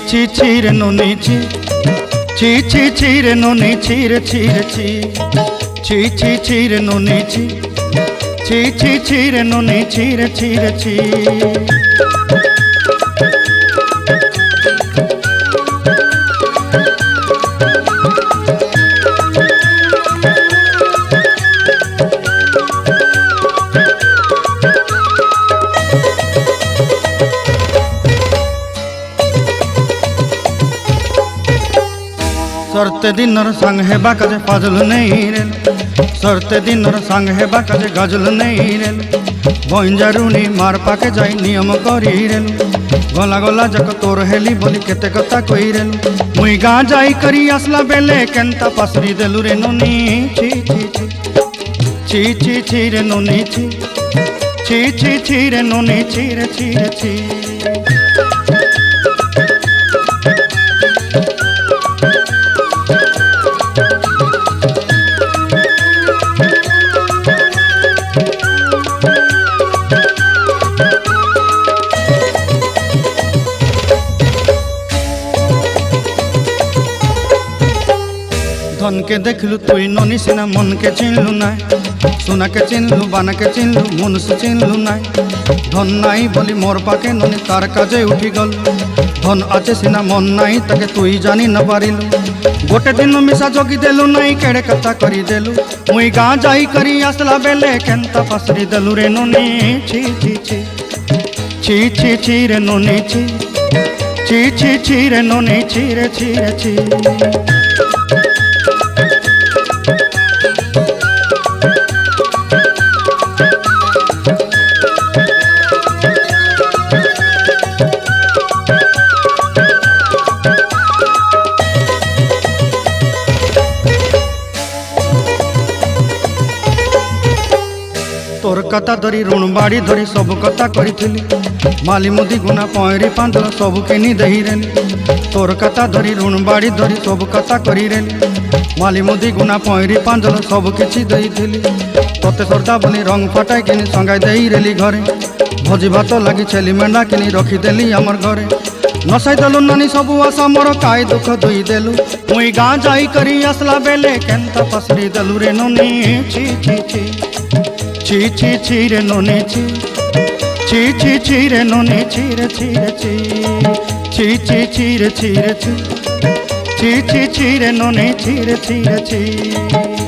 ছি ছি রে ননি ছি ছি ছি ছি রে ননি ছি রে ছি রে ছি ছি ছি ছি রে ননি ছি ছি ছি ছি রে ননি ছি রে ছি রে ছি। सरते दिनर संग हेबा काजे पाजल नहीं रेल सरते दिनर संग हेबा काजे गजल नहीं रेल बंजारुनी मार पाके जाई नियम करी रेल गला गला जक तोर हेली बोली केते कथा कई रेल मुई गा जाई करी आसला बेले केंता पासरी देलु रे नोनी छी छी छी छी छी छी रे नोनी छी छी छी छी रे नोनी छी रे छी रे छी। धन के देखलु तुई ननी सिना मन के चिन्हलु ना सोना के चिन्हलु बाना के चिन्हलु मनुष्य चिन्हलु ना धन नाई बोली मोर पाके ननी तार काजे उठी गल धन आचे सिना मन नाई ताके तुई जानी न पारिलु गोटे दिन मिसा जगी देलु नाई केड़े कथा करी देलु मुई गा जाई करी आसला बेले केंता पासरी देलु रे ननी छी छी छी छी छी छी रे ननी छी छी छी छी रे ननी छी रे छी रे छी। तोर कथा धरी ऋण बाड़ी धरी सब कथा करी माली मुदी गुना पयरी पांदल सब किनी दही रेली तोर कथा धरी ऋण बाड़ी धरी सब कथा करी रेली माली मुदी गुना पयरी पांदल सब किछि दही थिली तोते सरदा बोली रंग फटाई किनी संगाई दही रेली घरे भोजी भात लगी छेली मेंढा किनी रखी देली हमर घरे नसाई देलु नानी सबु आशा मोर काई दुख दुई देलु मुई गा जाई करी आसला बेले केंता पसरी देलु रे नोनी छी छी छी छी छी छी रे नोनी छी छी छी छी रे नोनी छी रे छी रे छी छी छी छी रे छी रे छी छी छी छी रे नोनी छी रे छी रे छी।